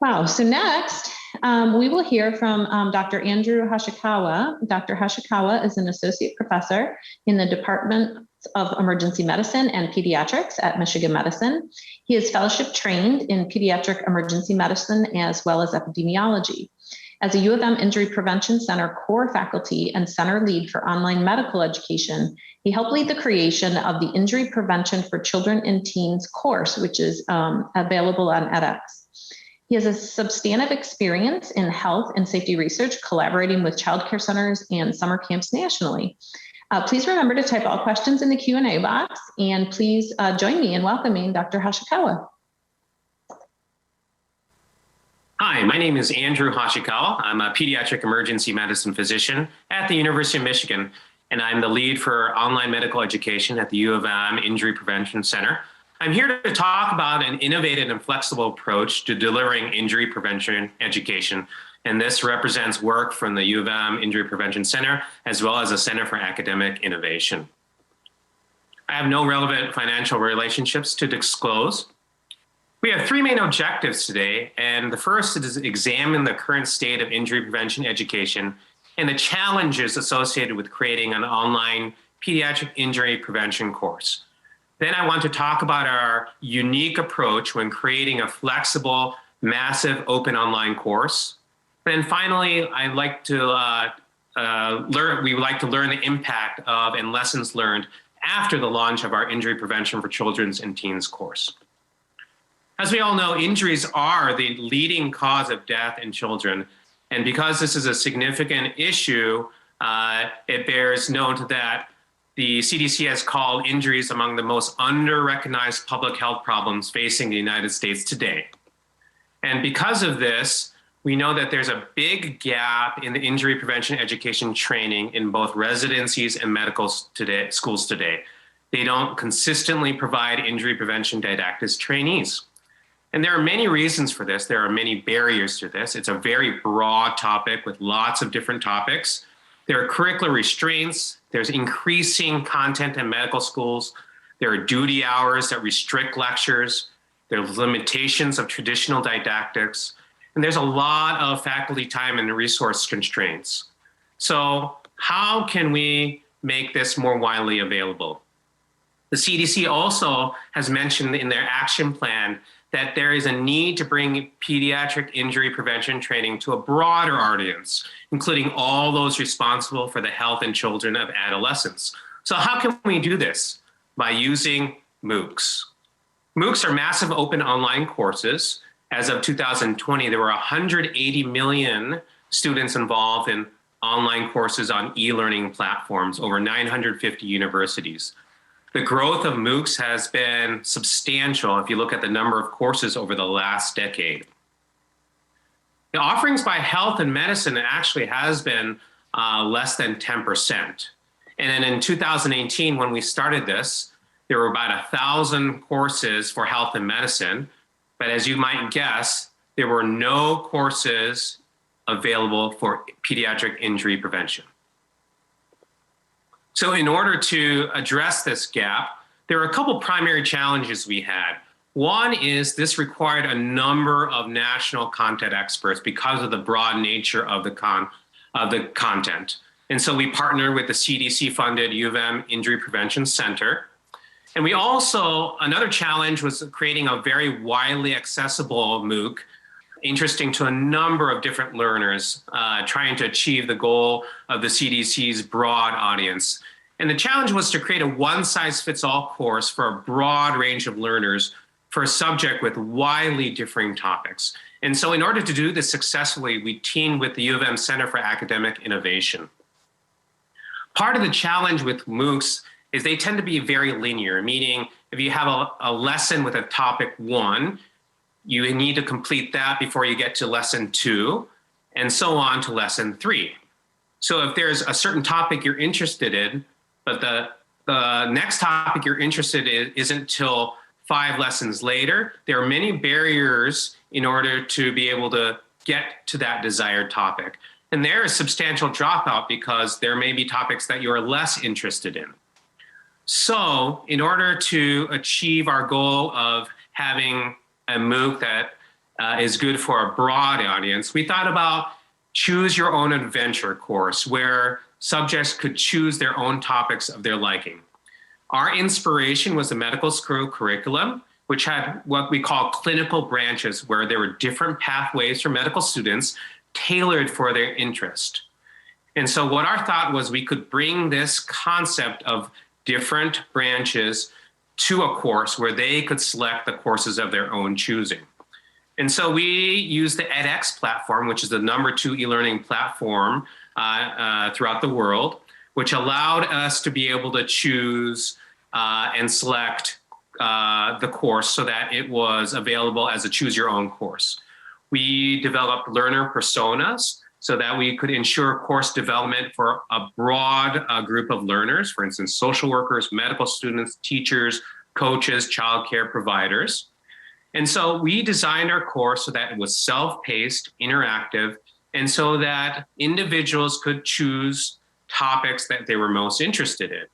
Wow. So next, we will hear from Dr. Andrew Hashikawa. Dr. Hashikawa is an associate professor in the Department of Emergency Medicine and Pediatrics at Michigan Medicine. He is fellowship trained in pediatric emergency medicine as well as epidemiology. As a U of M Injury Prevention Center core faculty and center lead for online medical education, he helped lead the creation of the Injury Prevention for Children and Teens course, which is available on edX. He has a substantive experience in health and safety research, collaborating with childcare centers and summer camps nationally. Please remember to type all questions in the Q&A box, and please join me in welcoming Dr. Hashikawa. Hi, my name is Andrew Hashikawa. I'm a pediatric emergency medicine physician at the University of Michigan, and I'm the lead for online medical education at the U of M Injury Prevention Center. I'm here to talk about an innovative and flexible approach to delivering injury prevention education. And this represents work from the U of M Injury Prevention Center, as well as the Center for Academic Innovation. I have no relevant financial relationships to disclose. We have three main objectives today, and the first is to examine the current state of injury prevention education and the challenges associated with creating an online pediatric injury prevention course. Then I want to talk about our unique approach when creating a flexible, massive, open online course. Then finally, I'd like to we would like to learn the impact of and lessons learned after the launch of our Injury Prevention for Children's and Teens course. As we all know, injuries are the leading cause of death in children. And because this is a significant issue, it bears note that the CDC has called injuries among the most under-recognized public health problems facing the United States today. And because of this, we know that there's a big gap in the injury prevention education training in both residencies and medical schools today. They don't consistently provide injury prevention didactics trainees. And there are many reasons for this. There are many barriers to this. It's a very broad topic with lots of different topics. There are curricular restraints. There's increasing content in medical schools. There are duty hours that restrict lectures. There's limitations of traditional didactics. And there's a lot of faculty time and resource constraints. So how can we make this more widely available? The CDC also has mentioned in their action plan that there is a need to bring pediatric injury prevention training to a broader audience, including all those responsible for the health and children of adolescents. So how can we do this? By using MOOCs. MOOCs are massive open online courses. As of 2020, there were 180 million students involved in online courses on e-learning platforms, over 950 universities. The growth of MOOCs has been substantial if you look at the number of courses over the last decade. The offerings by health and medicine actually has been less than 10%. And then in 2018, when we started this, there were about 1,000 courses for health and medicine. But as you might guess, there were no courses available for pediatric injury prevention. So in order to address this gap, there are a couple primary challenges we had. One is this required a number of national content experts because of the broad nature of the content. And so we partnered with the CDC-funded U of M Injury Prevention Center. And we also, another challenge was creating a very widely accessible MOOC, interesting to a number of different learners, trying to achieve the goal of the CDC's broad audience. And the challenge was to create a one-size-fits-all course for a broad range of learners for a subject with widely differing topics. And so in order to do this successfully, we teamed with the U of M Center for Academic Innovation. Part of the challenge with MOOCs is they tend to be very linear, meaning if you have a lesson with a topic 1, you need to complete that before you get to lesson 2, and so on to lesson 3. So if there's a certain topic you're interested in, but the next topic you're interested in isn't till 5 lessons later, there are many barriers in order to be able to get to that desired topic. And there is substantial dropout because there may be topics that you're less interested in. So in order to achieve our goal of having a MOOC that is good for a broad audience, we thought about choose your own adventure course where subjects could choose their own topics of their liking. Our inspiration was the medical school curriculum, which had what we call clinical branches, where there were different pathways for medical students tailored for their interest. And so what our thought was, we could bring this concept of different branches to a course where they could select the courses of their own choosing. And so we used the edX platform, which is the #2 e-learning platform throughout the world, which allowed us to be able to choose and select the course so that it was available as a choose your own course. We developed learner personas so that we could ensure course development for a broad group of learners, for instance, social workers, medical students, teachers, coaches, childcare providers. And so we designed our course so that it was self-paced, interactive, and so that individuals could choose topics that they were most interested in.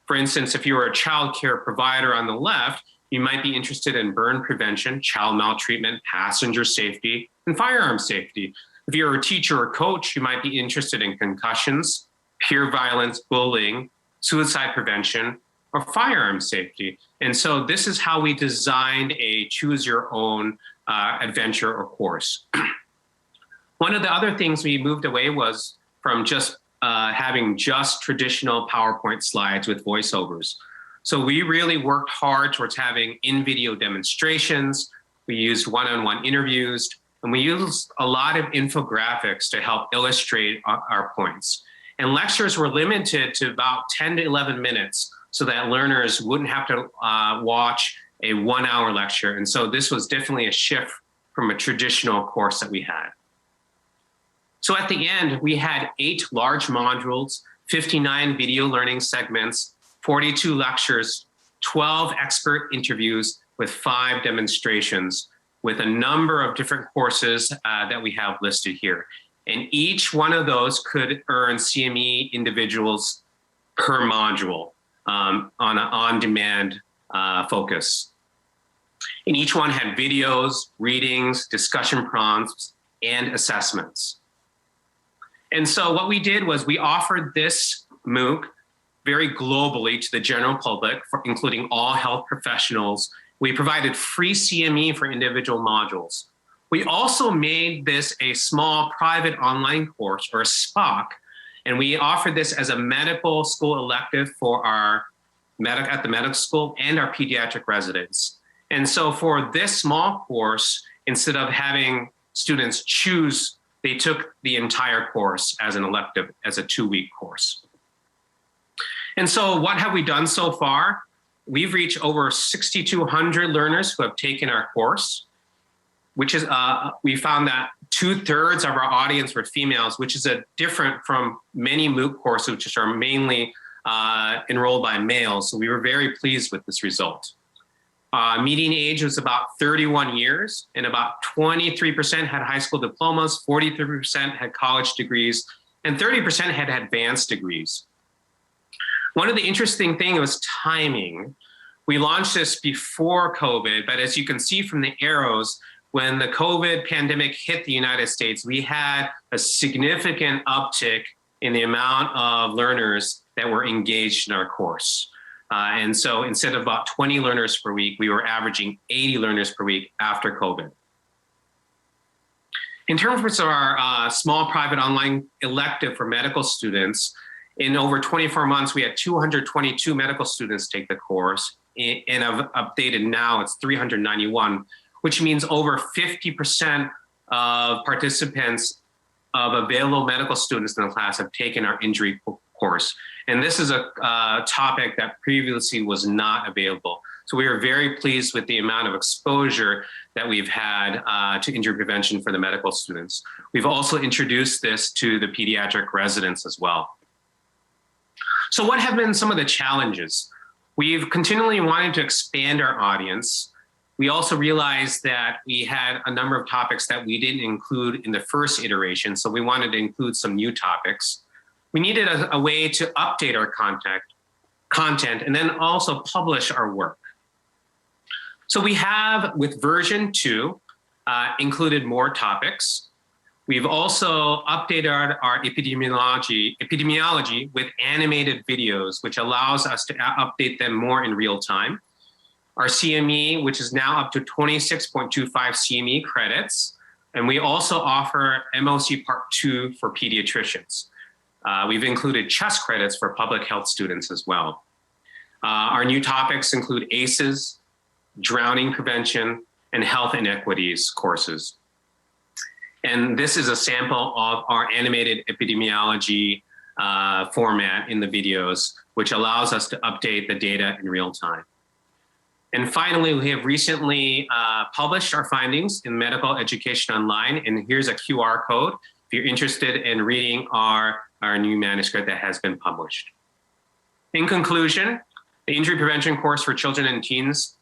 For instance, if you were a childcare provider on the left, you might be interested in burn prevention, child maltreatment, passenger safety, and firearm safety. If you're a teacher or coach, you might be interested in concussions, peer violence, bullying, suicide prevention, or firearm safety. And so this is how we designed a choose your own adventure or course. One of the other things we moved away was from just having just traditional PowerPoint slides with voiceovers. So we really worked hard towards having in-video demonstrations. We used one-on-one interviews, and we used a lot of infographics to help illustrate our points. And lectures were limited to about 10 to 11 minutes so that learners wouldn't have to watch a 1-hour lecture. And so this was definitely a shift from a traditional course that we had. So at the end, we had 8 large modules, 59 video learning segments, 42 lectures, 12 expert interviews with 5 demonstrations, with a number of different courses that we have listed here. And each one of those could earn CME individuals per module on an on-demand focus. And each one had videos, readings, discussion prompts, and assessments. And so what we did was we offered this MOOC very globally to the general public, including all health professionals. We provided free CME for individual modules. We also made this a small private online course, or a SPOC, and we offered this as a medical school elective for our at the medical school and our pediatric residents. And so for this small course, instead of having students choose, they took the entire course as an elective, as a 2-week course. And so what have we done so far? We've reached over 6,200 learners who have taken our course, which is, we found that 2/3 of our audience were females, which is different from many MOOC courses, which are mainly enrolled by males. So we were very pleased with this result. Median age was about 31 years, and about 23% had high school diplomas, 43% had college degrees, and 30% had advanced degrees. One of the interesting things was timing. We launched this before COVID, but as you can see from the arrows, when the COVID pandemic hit the United States, we had a significant uptick in the amount of learners that were engaged in our course. And so instead of about 20 learners per week, we were averaging 80 learners per week after COVID. In terms of our small private online elective for medical students, in over 24 months, we had 222 medical students take the course. And I've updated now, it's 391, which means over 50% of participants of available medical students in the class have taken our injury course. And this is a topic that previously was not available. So we are very pleased with the amount of exposure that we've had to injury prevention for the medical students. We've also introduced this to the pediatric residents as well. So what have been some of the challenges? We've continually wanted to expand our audience. We also realized that we had a number of topics that we didn't include in the first iteration, so we wanted to include some new topics. We needed a way to update our content and then also publish our work. So we have, with version 2, included more topics. We've also updated our epidemiology with animated videos, which allows us to update them more in real time. Our CME, which is now up to 26.25 CME credits. And we also offer MOOC Part 2 for pediatricians. We've included CHESS credits for public health students as well. Our new topics include ACEs, drowning prevention, and health inequities courses. And this is a sample of our animated epidemiology format in the videos, which allows us to update the data in real time. And finally, we have recently published our findings in Medical Education Online, and here's a QR code if you're interested in reading our new manuscript that has been published. In conclusion, the injury prevention course for children and teens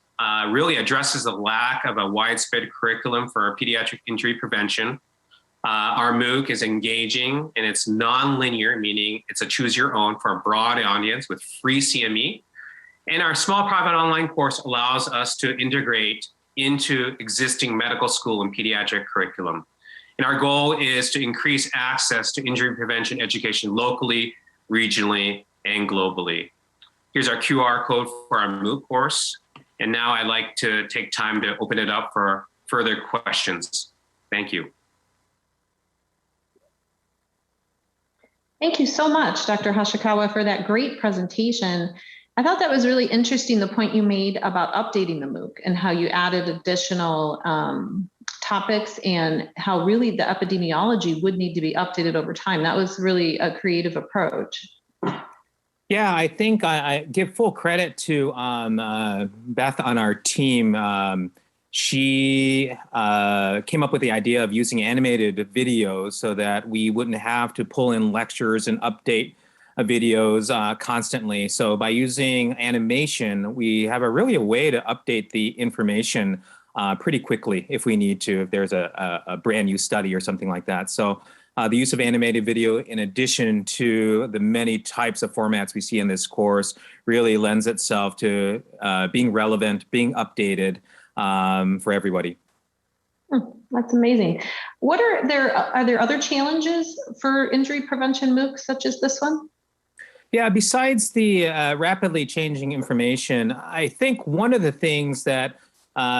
really addresses the lack of a widespread curriculum for pediatric injury prevention. Our MOOC is engaging and it's non-linear, meaning it's a choose your own for a broad audience with free CME. And our small private online course allows us to integrate into existing medical school and pediatric curriculum. And our goal is to increase access to injury prevention education locally, regionally, and globally. Here's our QR code for our MOOC course. And now I'd like to take time to open it up for further questions. Thank you. Thank you so much, Dr. Hashikawa, for that great presentation. I thought that was really interesting, the point you made about updating the MOOC and how you added additional topics and how really the epidemiology would need to be updated over time. That was really a creative approach. Yeah, I think I give full credit to Beth on our team. She came up with the idea of using animated videos so that we wouldn't have to pull in lectures and update videos constantly. So by using animation, we have really a way to update the information pretty quickly if we need to, if there's a brand new study or something like that. So the use of animated video, in addition to the many types of formats we see in this course, really lends itself to being relevant, being updated for everybody. That's amazing. Are there other challenges for injury prevention MOOCs such as this one? Yeah, besides the rapidly changing information, I think one of the things that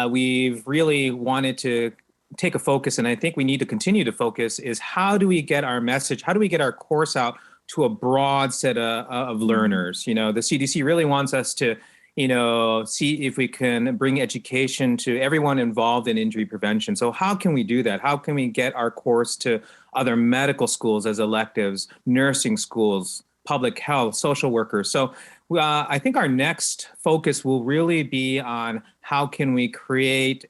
we've really wanted to take a focus, and I think we need to continue to focus, is how do we get our message, how do we get our course out to a broad set of learners? You know, the CDC really wants us to, you know, see if we can bring education to everyone involved in injury prevention. So how can we do that? How can we get our course to other medical schools as electives, nursing schools, public health, social workers? So I think our next focus will really be on how can we create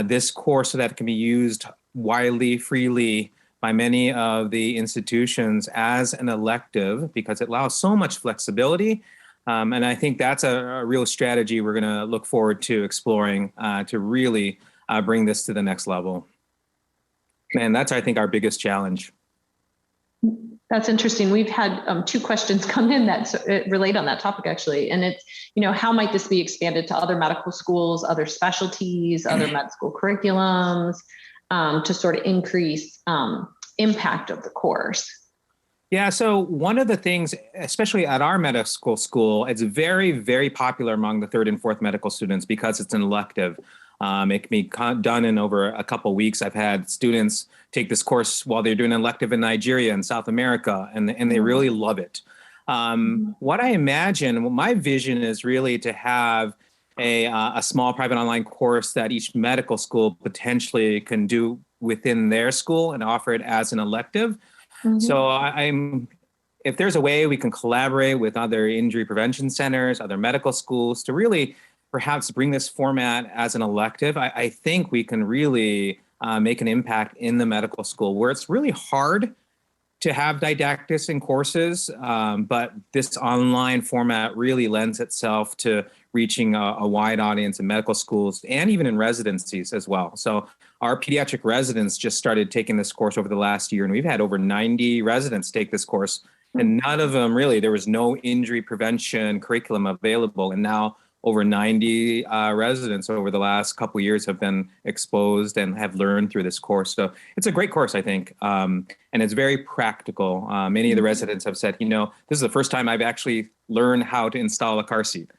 this course so that it can be used widely, freely by many of the institutions as an elective, because it allows so much flexibility. And I think that's a real strategy we're going to look forward to exploring to really bring this to the next level. And that's, I think, our biggest challenge. That's interesting. We've had 2 questions come in that relate on that topic, actually. And it's, you know, how might this be expanded to other medical schools, other specialties, other med school curriculums to sort of increase impact of the course? Yeah, so one of the things, especially at our medical school, it's very, very popular among the 3rd and 4th medical students because it's an elective. It can be done in over a couple of weeks. I've had students take this course while they're doing an elective in Nigeria and South America, and they really love it. What I imagine, my vision is really to have a small private online course that each medical school potentially can do within their school and offer it as an elective. So if there's a way we can collaborate with other injury prevention centers, other medical schools to really perhaps bring this format as an elective, I think we can really make an impact in the medical school where it's really hard to have didactics in courses, but this online format really lends itself to reaching a wide audience in medical schools and even in residencies as well. So our pediatric residents just started taking this course over the last year, and we've had over 90 residents take this course, and none of them really, there was no injury prevention curriculum available. And now over 90 residents over the last couple of years have been exposed and have learned through this course. So it's a great course, I think. And it's very practical. Many of the residents have said, this is the first time I've actually learned how to install a car seat.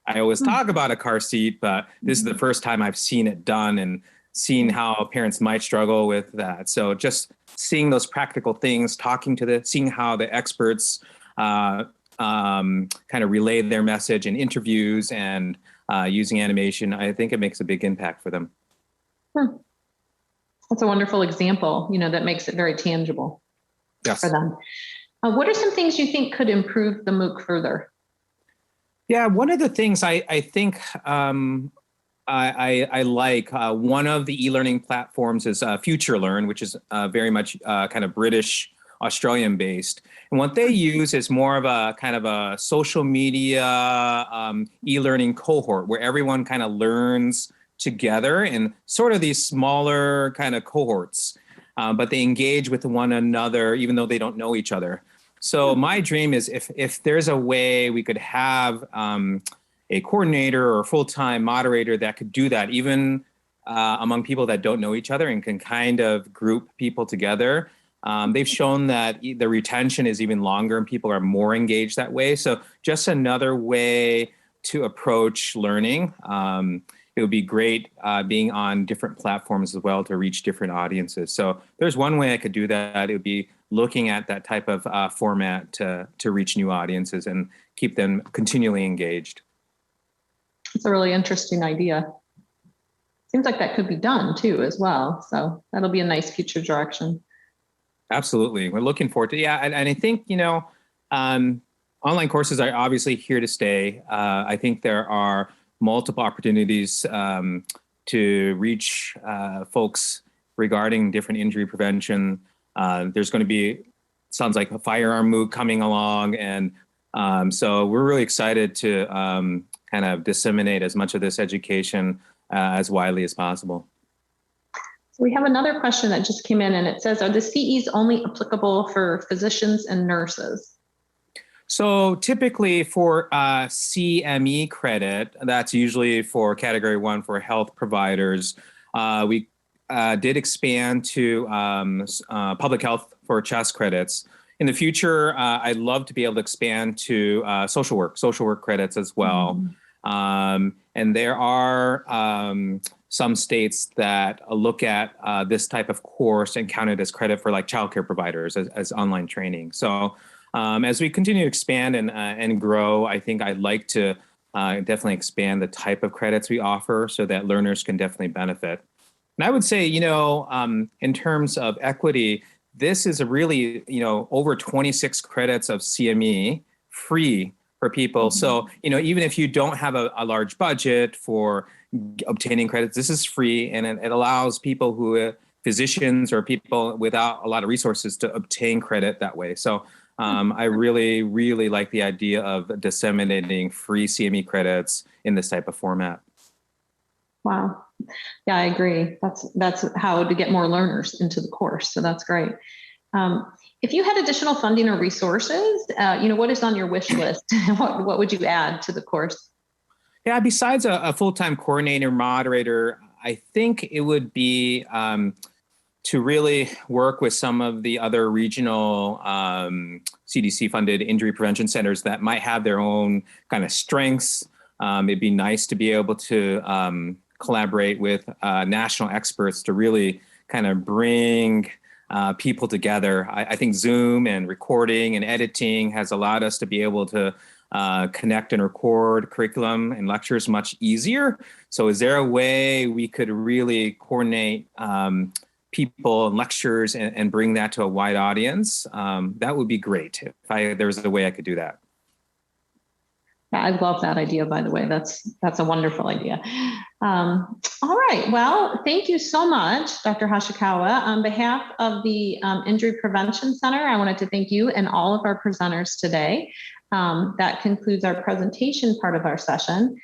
I always talk about a car seat, but this is the first time I've seen it done and seen how parents might struggle with that. So just seeing those practical things, seeing how the experts kind of relay their message in interviews and using animation, I think it makes a big impact for them. That's a wonderful example, that makes it very tangible for them. What are some things you think could improve the MOOC further? Yeah, one of the things I think I like, one of the e-learning platforms is FutureLearn, which is very much kind of British, Australian based. And what they use is more of a kind of a social media e-learning cohort where everyone kind of learns together in sort of these smaller kind of cohorts, but they engage with one another even though they don't know each other. So my dream is if there's a way we could have a coordinator or a full-time moderator that could do that, even among people that don't know each other and can kind of group people together. They've shown that the retention is even longer and people are more engaged that way. So just another way to approach learning. It would be great being on different platforms as well to reach different audiences. So there's one way I could do that. It would be looking at that type of format to reach new audiences and keep them continually engaged. It's a really interesting idea. Seems like that could be done too as well. So that'll be a nice future direction. Absolutely. We're looking forward to it. Yeah. And I think, online courses are obviously here to stay. I think there are multiple opportunities to reach folks regarding different injury prevention. There's going to be, sounds like a firearm MOOC coming along. And so we're really excited to kind of disseminate as much of this education as widely as possible. We have another question that just came in and it says, are the CEs only applicable for physicians and nurses? So typically for CME credit, that's usually for category 1 for health providers. We did expand to public health for CHESS credits. In the future, I'd love to be able to expand to social work credits as well. And there are some states that look at this type of course and count it as credit for like childcare providers as online training. So as we continue to expand and grow, I think I'd like to definitely expand the type of credits we offer so that learners can definitely benefit. And I would say, in terms of equity, this is a really, over 26 credits of CME free for people. So, even if you don't have a large budget for obtaining credits, this is free, and it allows people who, physicians or people without a lot of resources to obtain credit that way. So I really, really like the idea of disseminating free CME credits in this type of format. Wow. Yeah, I agree. That's how to get more learners into the course. So that's great. If you had additional funding or resources, what is on your wish list? What would you add to the course? Yeah, besides a full-time coordinator, moderator, I think it would be to really work with some of the other regional CDC-funded injury prevention centers that might have their own kind of strengths. It'd be nice to be able to collaborate with national experts to really kind of bring people together. I think Zoom and recording and editing has allowed us to be able to connect and record curriculum and lectures much easier. So is there a way we could really coordinate people and lectures and bring that to a wide audience? That would be great if there was a way I could do that. I love that idea, by the way. That's a wonderful idea. All right. Well, thank you so much, Dr. Hashikawa. On behalf of the Injury Prevention Center, I wanted to thank you and all of our presenters today. That concludes our presentation part of our session.